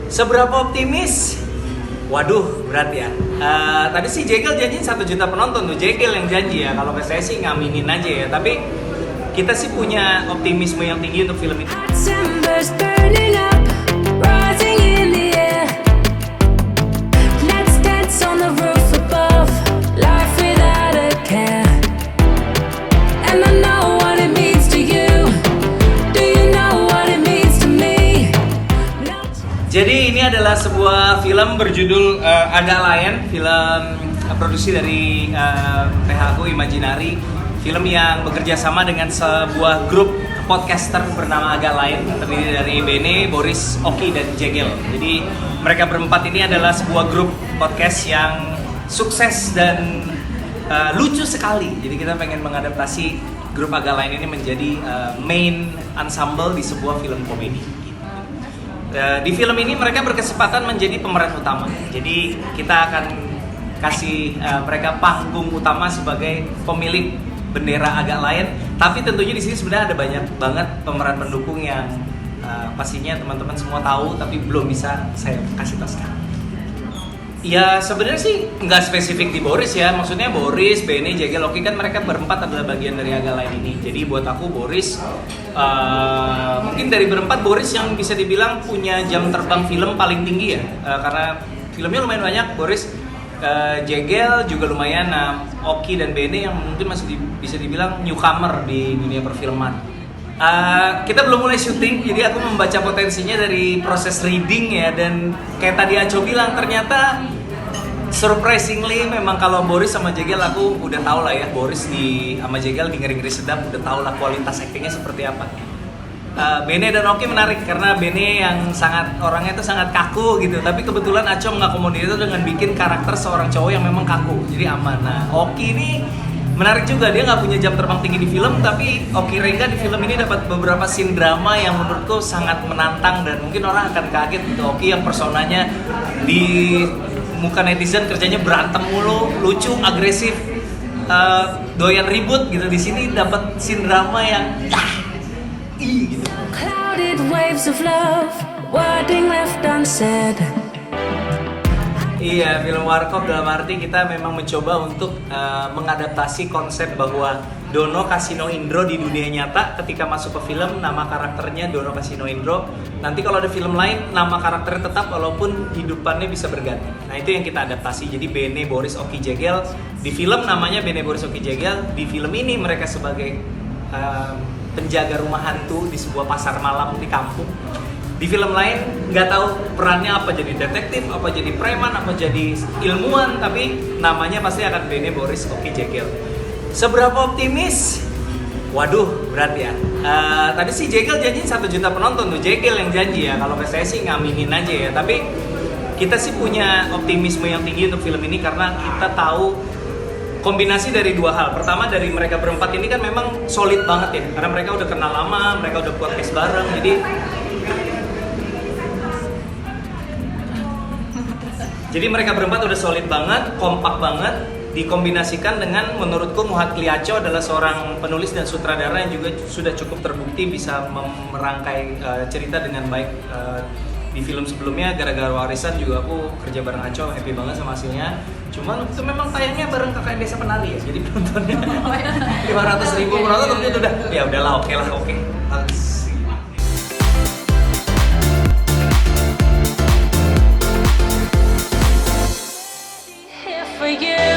Seberapa optimis? Waduh, berat ya. Tadi sih Jegel janjiin 1 juta penonton tuh. Jegel yang janji ya. Kalau saya sih ngaminin aja ya. Tapi kita sih punya optimisme yang tinggi untuk film ini. Timbers burning up, rising in the air. Let's dance on the roof above, life without a care. And I know what it means to you. Do you know what it means to me? Jadi ini adalah sebuah film berjudul Agak Lain, film produksi dari PHku Imaginary, film yang bekerja sama dengan sebuah grup podcaster bernama Agak Lain, terdiri dari Bene, Boris, Oki, dan Jegel. Jadi mereka berempat ini adalah sebuah grup podcast yang sukses dan lucu sekali. Jadi kita pengen mengadaptasi grup Agak Lain ini menjadi main ensemble di sebuah film komedi. Di film ini mereka berkesempatan menjadi pemeran utama. Jadi kita akan kasih mereka panggung utama sebagai pemilik bendera Agak Lain. Tapi tentunya di sini sebenarnya ada banyak banget pemeran pendukung yang pastinya teman-teman semua tahu, tapi belum bisa saya kasih tahu sekarang. Ya sebenarnya sih nggak spesifik di Boris ya. Maksudnya Boris, Bene, Jegel, Oki kan mereka berempat adalah bagian dari Agak Lain ini. Jadi buat aku Boris mungkin dari berempat Boris yang bisa dibilang punya jam terbang film paling tinggi ya. Karena filmnya lumayan banyak. Boris, Jegel juga lumayan. Oki dan Bene yang mungkin masih bisa dibilang newcomer di dunia perfilman. Kita belum mulai syuting, jadi aku membaca potensinya dari proses reading ya. Dan kayak tadi Aco bilang, ternyata surprisingly memang kalau Boris sama Jegel aku udah tau lah ya. Boris sama Jegel di Ngeri-Ngeri Sedap udah tau lah kualitas aktingnya seperti apa. Bene dan Oki menarik karena Bene yang orangnya itu sangat kaku gitu, tapi kebetulan Aco mengakomodir itu dengan bikin karakter seorang cowok yang memang kaku, jadi aman. Nah, Oki ini menarik juga, dia nggak punya jam terbang tinggi di film, tapi Oki Rengga di film ini dapat beberapa scene drama yang menurutku sangat menantang dan mungkin orang akan kaget gitu. Oki yang personanya di muka netizen kerjanya berantem mulu, lucu, agresif, doyan ribut gitu. Di sini dapat scene drama yang gitu. Clouded waves of love, wording left unsaid. Iya, film Warkop dalam arti kita memang mencoba untuk mengadaptasi konsep bahwa Dono Kasino Indro di dunia nyata. Ketika masuk ke film, nama karakternya Dono Kasino Indro. Nanti kalau ada film lain, nama karakternya tetap walaupun hidupannya bisa berganti. Nah itu yang kita adaptasi. Jadi Bene, Boris, Oki, Jegel di film namanya Bene, Boris, Oki, Jegel. Di film ini mereka sebagai penjaga rumah hantu di sebuah pasar malam di kampung. Di film lain nggak tahu perannya apa, jadi detektif, apa jadi preman, apa jadi ilmuwan, tapi namanya pasti akan Bene, Boris, Oki, Jegel. Seberapa optimis? Waduh, berat ya. Tadi sih Jegel janjiin 1 juta penonton tuh. Jegel yang janji ya. Kalau saya sih ngaminin aja ya. Tapi kita sih punya optimisme yang tinggi untuk film ini karena kita tahu kombinasi dari dua hal. Pertama dari mereka berempat ini kan memang solid banget ya. Karena mereka udah kenal lama, mereka udah podcast bareng. Jadi mereka berempat udah solid banget, kompak banget, dikombinasikan dengan menurutku Muhat Kliaco adalah seorang penulis dan sutradara yang juga sudah cukup terbukti bisa merangkai cerita dengan baik. Di film sebelumnya Gara-Gara Warisan juga aku kerja bareng Aco, happy banget sama hasilnya. Cuman itu memang tayangnya bareng KKN Desa Penari ya, jadi penontonnya 500.000 penonton tentu udah, ya udahlah oke. For you.